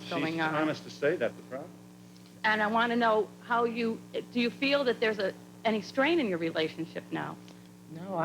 going on. She's honest to say that's the problem. And I want to know how do you feel that there's any strain in your relationship now? No,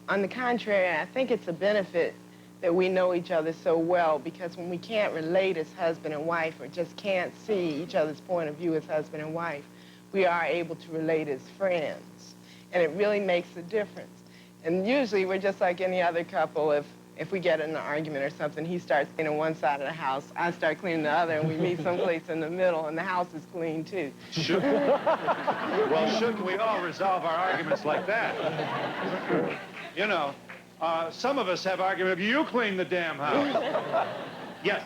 on the contrary, I think it's a benefit that we know each other so well, because when we can't relate as husband and wife, or just can't see each other's point of view as husband and wife, we are able to relate as friends. And it really makes a difference. And usually we're just like any other couple. If we get in an argument or something, he starts cleaning one side of the house, I start cleaning the other, and we meet someplace in the middle, and the house is clean too. Well, shouldn't we all resolve our arguments like that? You know, some of us have arguments, you clean the damn house. Yes.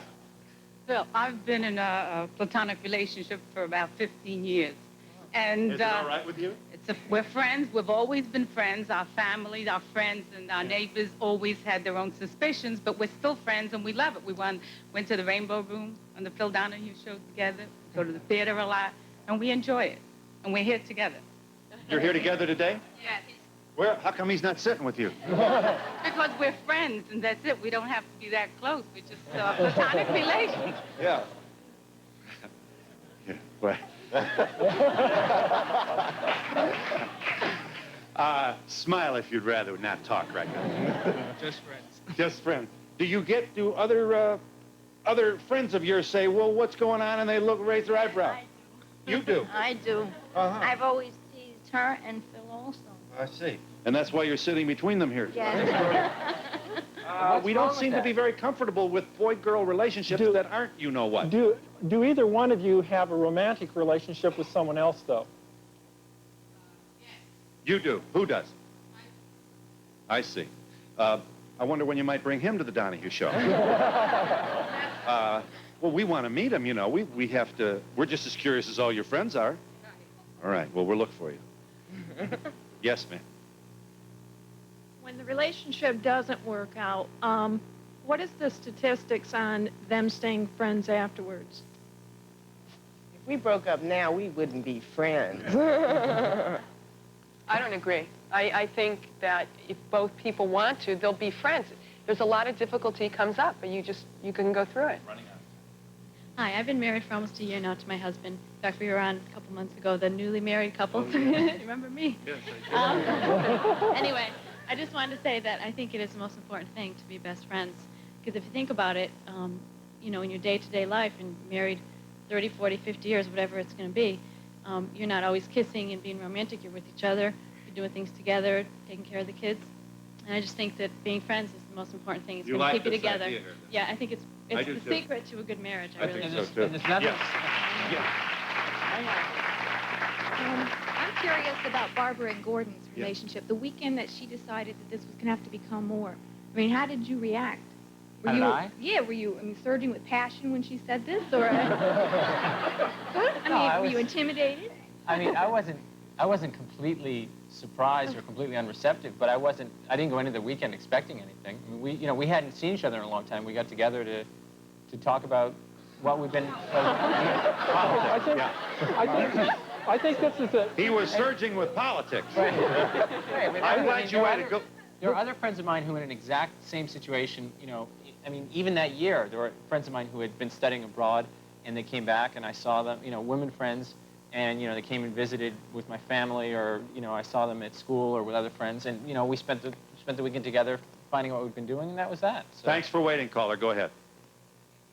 Phil, I've been in a platonic relationship for about 15 years. And is it all right with you? We're friends. We've always been friends. Our families, our friends, and our neighbors always had their own suspicions, but we're still friends, and we love it. We went to the Rainbow Room on the Phil Donahue show together, go to the theater a lot, and we enjoy it. And we're here together. You're here together today? Yes. Where? How come he's not sitting with you? Because we're friends, and that's it. We don't have to be that close. We're just platonic relations. Yeah. Yeah, well. Smile if you'd rather not talk right now. Just friends. Just friends. Do other friends of yours say, well, what's going on, and they raise their eyebrow? You do? I do. I've always teased her and Phil also. I see. And that's why you're sitting between them here. Yes. We don't seem to be very comfortable with boy-girl relationships that aren't you-know-what. Do either one of you have a romantic relationship with someone else, though? You do. Who does? I see. I wonder when you might bring him to the Donahue show. Well, we want to meet him, you know. We're just as curious as all your friends are. All right. Well, we'll look for you. Yes, ma'am. When the relationship doesn't work out, what is the statistics on them staying friends afterwards? If we broke up now, we wouldn't be friends. I don't agree. I think that if both people want to, they'll be friends. There's a lot of difficulty comes up, but you can go through it. Hi, I've been married for almost a year now to my husband. In fact, we were on a couple months ago, the newly married couple. Remember me? Yes, I do. Anyway, I just wanted to say that I think it is the most important thing to be best friends. Because if you think about it, you know, in your day-to-day life, and married 30, 40, 50 years, whatever it's going to be, you're not always kissing and being romantic. You're with each other. You're doing things together, taking care of the kids. And I just think that being friends is the most important thing. It's going to keep you together. Yeah, I think it's the secret to a good marriage. I really think so, too. And it's nothing. I'm curious about Barbara and Gordon's relationship. The weekend that she decided that this was going to have to become more. I mean, how did you react? How did I? Yeah, were you surging with passion when she said this, or? Were you intimidated? I mean, I wasn't completely surprised or completely unreceptive, but I didn't go into the weekend expecting anything. I mean, we hadn't seen each other in a long time. We got together to talk about what we've been. I think this is a. He was surging with politics. Right. I'm glad you had to go. There are other friends of mine who, in an exact same situation, you know, I mean, even that year, there were friends of mine who had been studying abroad, and they came back, and I saw them, you know, women friends, and, you know, they came and visited with my family, or, you know, I saw them at school or with other friends, and, you know, we spent the weekend together finding out what we've been doing, and that was that. So. Thanks for waiting, caller. Go ahead.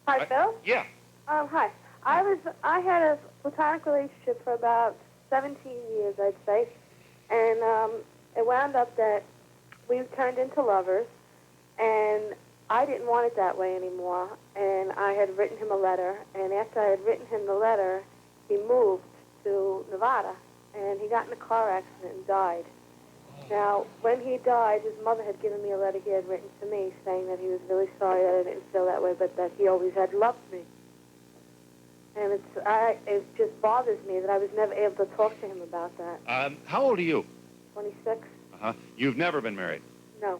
Hi, Phil. Yeah. Hi. I had a platonic relationship for about 17 years, I'd say, and it wound up that we turned into lovers, and I didn't want it that way anymore, and I had written him a letter, and after I had written him the letter, he moved to Nevada, and he got in a car accident and died. Now, when he died, his mother had given me a letter he had written to me saying that he was really sorry that I didn't feel that way, but that he always had loved me. And it just bothers me that I was never able to talk to him about that. How old are you? 26? Uh-huh. You've never been married? No.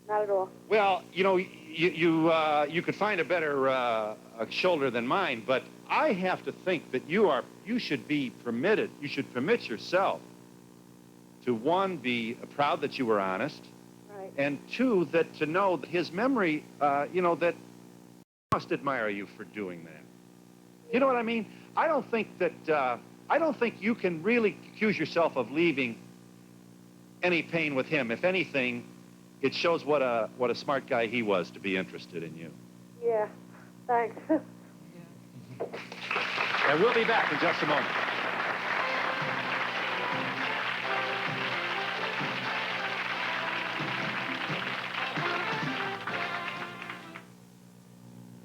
Not at all. Well, you know, you could find a better shoulder than mine, but I have to think that you should be permitted, you should permit yourself to, one, be proud that you were honest, right, and two, to know that his memory, you know, that must admire you for doing that. You know what I mean? I don't think you can really accuse yourself of leaving any pain with him. If anything, it shows what a smart guy he was to be interested in you. Yeah, thanks. And we'll be back in just a moment.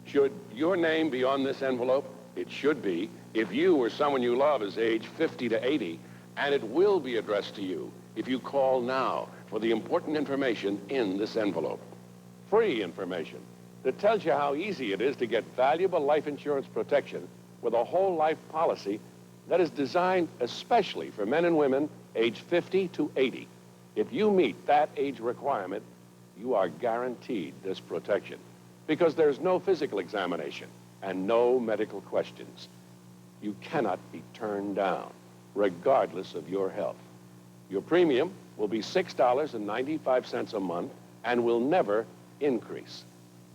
Should your name be on this envelope? It should be. If you or someone you love is age 50 to 80, and it will be addressed to you if you call now for the important information in this envelope. Free information that tells you how easy it is to get valuable life insurance protection with a whole life policy that is designed especially for men and women age 50 to 80. If you meet that age requirement, you are guaranteed this protection because there's no physical examination and no medical questions. You cannot be turned down, regardless of your health. Your premium will be $6.95 a month and will never increase.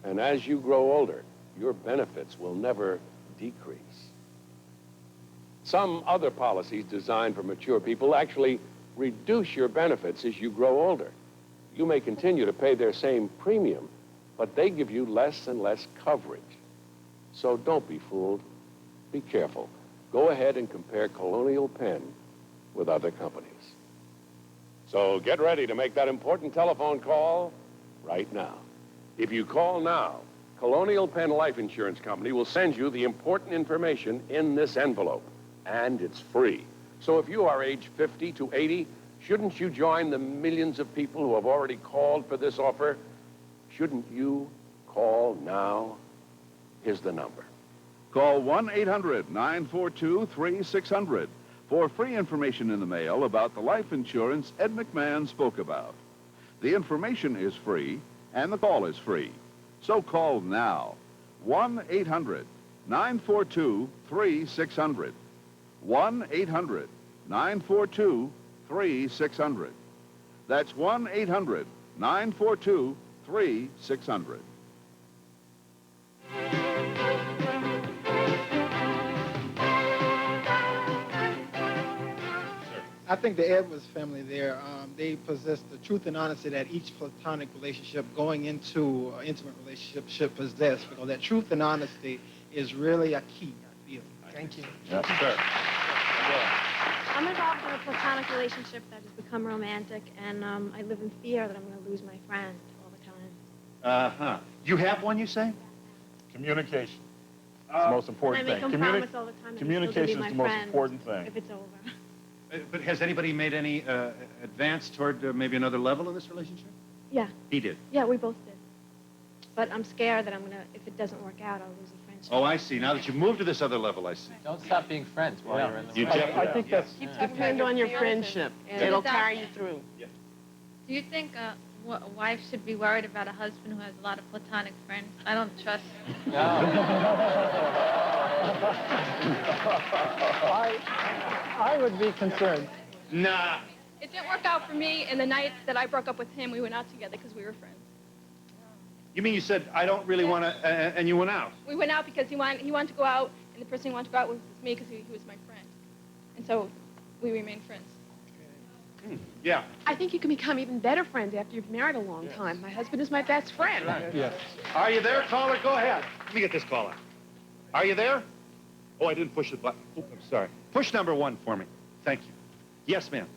And as you grow older, your benefits will never decrease. Some other policies designed for mature people actually reduce your benefits as you grow older. You may continue to pay their same premium, but they give you less and less coverage. So don't be fooled. Be careful. Go ahead and compare Colonial Penn with other companies. So get ready to make that important telephone call right now. If you call now, Colonial Penn Life Insurance Company will send you the important information in this envelope, and it's free. So if you are age 50 to 80, shouldn't you join the millions of people who have already called for this offer? Shouldn't you call now? Here's the number. Call 1-800-942-3600 for free information in the mail about the life insurance Ed McMahon spoke about. The information is free and the call is free. So call now. 1-800-942-3600. 1-800-942-3600. That's 1-800-942-3600. I think the Edwards family there, they possess the truth and honesty that each platonic relationship going into an intimate relationship should possess, because that truth and honesty is really a key, I feel. Thank you. Yes, sir. I'm involved in a platonic relationship that has become romantic, and I live in fear that I'm going to lose my friend all the time. Uh-huh. You have one, you say? Communication. It's the most important And I thing. make him promise all the time that he's still gonna be Communication my is the most friend important thing. if it's over. But has anybody made any advance toward maybe another level in this relationship? Yeah. He did. Yeah, we both did. But I'm scared that I'm going to, if it doesn't work out, I'll lose a friendship. Oh, I see. Now that you've moved to this other level, I see. Don't stop being friends while you're in the relationship. I think that's... Depend on your friendship. It'll carry you through. Do you think a wife should be worried about a husband who has a lot of platonic friends? I don't trust. No. I would be concerned. Nah. It didn't work out for me, and the night that I broke up with him, we went out together because we were friends. You mean you said, I don't really want to, and you went out? We went out because he wanted to go out, and the person he wanted to go out with was me because he was my friend. And so we remained friends. Yeah. I think you can become even better friends after you've married a long time. My husband is my best friend. Right. Yes. Are you there, caller? Go ahead. Let me get this caller. Are you there? Oh, I didn't push the button. Oh, I'm sorry. Push number 1 for me. Thank you. Yes, ma'am.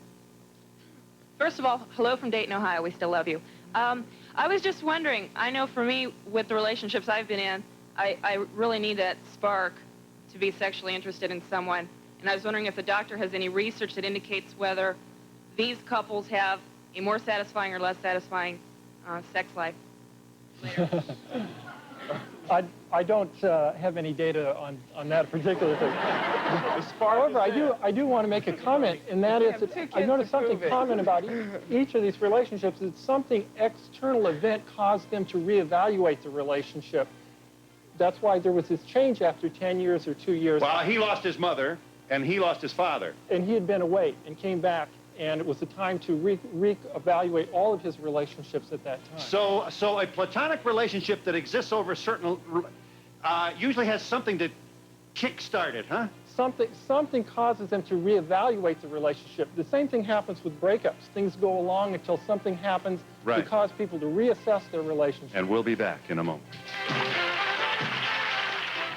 First of all, hello from Dayton, Ohio. We still love you. I was just wondering, I know for me, with the relationships I've been in, I really need that spark to be sexually interested in someone. And I was wondering if the doctor has any research that indicates whether these couples have a more satisfying or less satisfying sex life later. I don't have any data on that particular thing. However, I do want to make a comment, and that is that I noticed something common about each of these relationships. It's something external event caused them to reevaluate the relationship. That's why there was this change after 10 years or 2 years. Well, he lost his mother, and he lost his father. And he had been away and came back, and it was the time to reevaluate all of his relationships at that time. So a platonic relationship that exists over certain usually has something to kickstart it, huh? Something causes them to reevaluate the relationship. The same thing happens with breakups. Things go along until something happens to cause people to reassess their relationship. And we'll be back in a moment.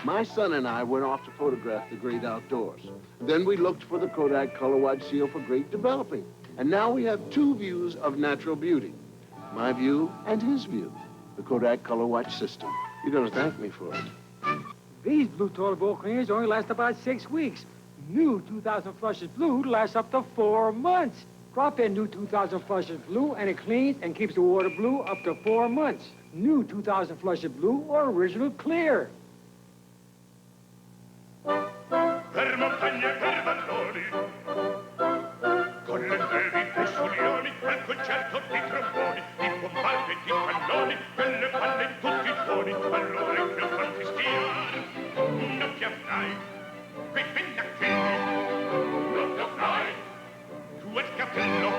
My son and I went off to photograph the great outdoors. Then we looked for the Kodak Color Watch seal for great developing. And now we have two views of natural beauty. My view and his view. The Kodak Color Watch system. You're going to thank me for it. These blue toilet cleaners only last about 6 weeks. New 2000 Flushes Blue lasts up to 4 months. Drop in new 2000 Flushes Blue and it cleans and keeps the water blue up to 4 months. New 2000 Flushes Blue or original clear. Per montagne, per valloni, con le nevi e sulioni, al concerto di tromboni, di pompate e di cannoni, e le palle in tutti i suoni, all'orecchio fan cristiani. Non ti avrai, qui finna qui, non ti avrai, tu il cappello,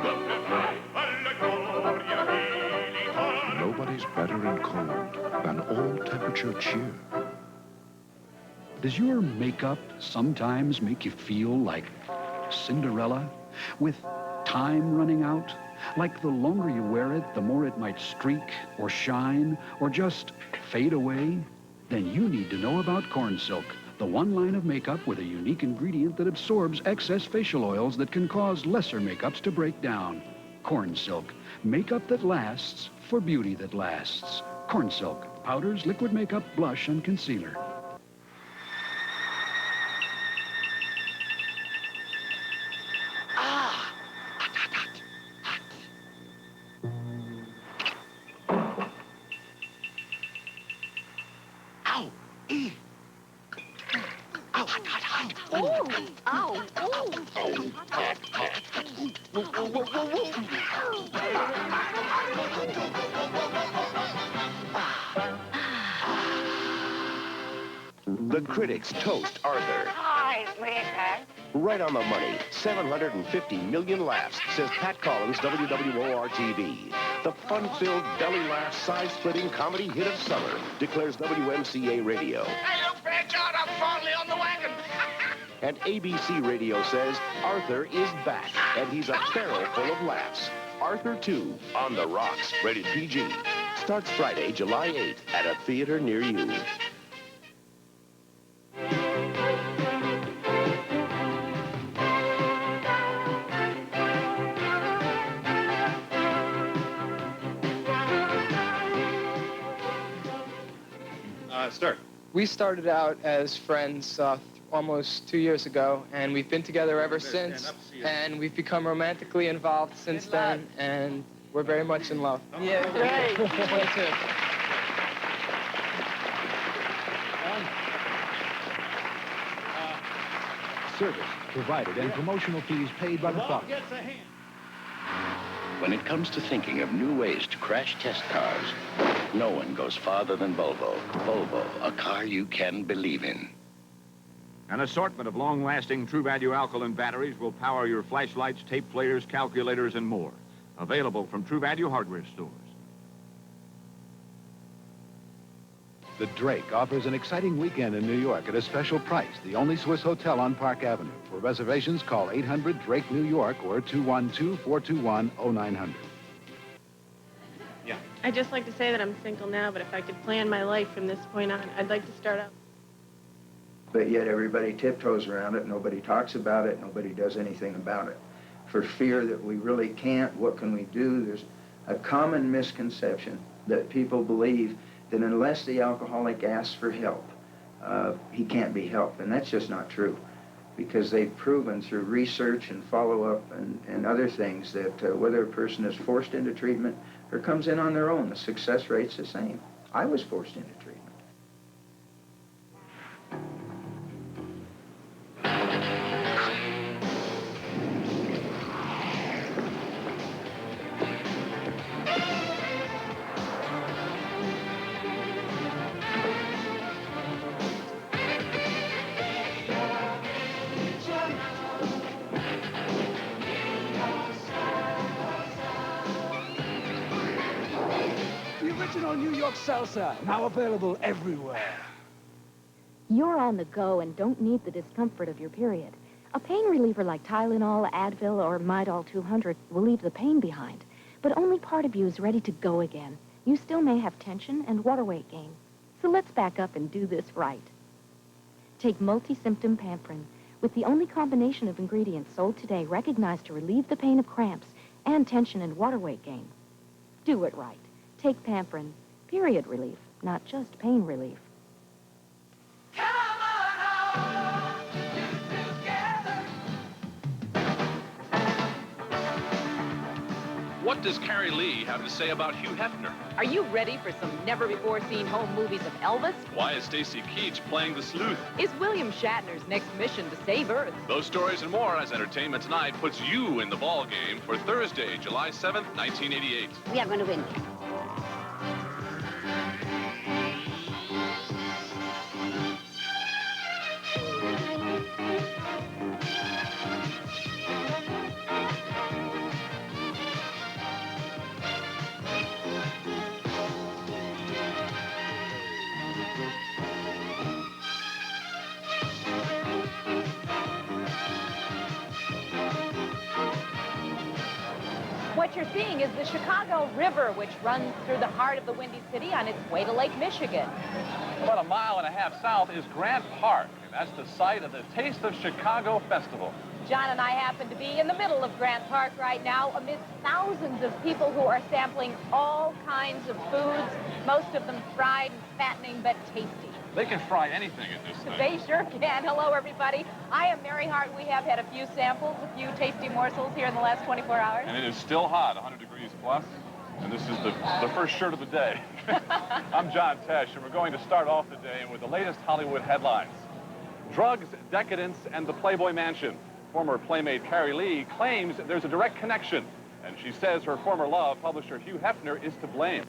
non ti avrai, alla gloria militare. Nobody's better in cold than all-temperature cheer. Does your makeup sometimes make you feel like Cinderella, with time running out? Like the longer you wear it, the more it might streak or shine or just fade away? Then you need to know about Corn Silk, the one line of makeup with a unique ingredient that absorbs excess facial oils that can cause lesser makeups to break down. Corn Silk, makeup that lasts for beauty that lasts. Corn Silk, powders, liquid makeup, blush, and concealer. The critics toast Arthur. Hi, sweetheart. Right on the money. 750 million laughs, says Pat Collins, WWOR-TV. The fun-filled, belly-laugh, side-splitting comedy hit of summer, declares WMCA Radio. Hey, look, Fred John, I'm finally on the wagon. And ABC Radio says Arthur is back, and he's a barrel full of laughs. Arthur 2, on the rocks, rated PG. Starts Friday, July 8th, at a theater near you. Start. We started out as friends almost 2 years ago, and we've been together ever since, and we've become romantically involved since then, and we're very much in love. Yeah, great. Service provided and promotional fees paid by the thought. When it comes to thinking of new ways to crash test cars, no one goes farther than Volvo. Volvo, a car you can believe in. An assortment of long-lasting True Value alkaline batteries will power your flashlights, tape players, calculators, and more. Available from True Value hardware stores. The Drake offers an exciting weekend in New York at a special price. The only Swiss hotel on Park Avenue. For reservations, call 800-DRAKE-NEW YORK or 212-421-0900. Yeah. I'd just like to say that I'm single now, but if I could plan my life from this point on, I'd like to start out. But yet everybody tiptoes around it. Nobody talks about it. Nobody does anything about it. For fear that we really can't, what can we do? There's a common misconception that people believe that unless the alcoholic asks for help, he can't be helped. And that's just not true, because they've proven through research and follow-up and other things that whether a person is forced into treatment or comes in on their own, the success rate's the same. I was forced into treatment. Original New York salsa, now available everywhere. You're on the go and don't need the discomfort of your period. A pain reliever like Tylenol, Advil, or Midol 200 will leave the pain behind. But only part of you is ready to go again. You still may have tension and water weight gain. So let's back up and do this right. Take multi-symptom Pamprin, with the only combination of ingredients sold today recognized to relieve the pain of cramps and tension and water weight gain. Do it right. Take Pamprin. Period relief, not just pain relief. What does Carrie Lee have to say about Hugh Hefner? Are you ready for some never-before-seen home movies of Elvis? Why is Stacy Keach playing the sleuth? Is William Shatner's next mission to save Earth? Those stories and more as Entertainment Tonight puts you in the ball game for Thursday, July 7th, 1988. We are going to win. What you're seeing is the Chicago River, which runs through the heart of the Windy City on its way to Lake Michigan. About a mile and a half south is Grant Park, and that's the site of the Taste of Chicago Festival. John and I happen to be in the middle of Grant Park right now amidst thousands of people who are sampling all kinds of foods, most of them fried and fattening but tasty. They can fry anything at this thing. They sure can. Hello, everybody. I am Mary Hart. We have had a few samples, a few tasty morsels here in the last 24 hours. And it is still hot, 100 degrees plus. And this is the first shirt of the day. I'm John Tesh, and we're going to start off the day with the latest Hollywood headlines. Drugs, decadence, and the Playboy Mansion. Former Playmate Carrie Lee claims there's a direct connection, and she says her former love, publisher Hugh Hefner, is to blame.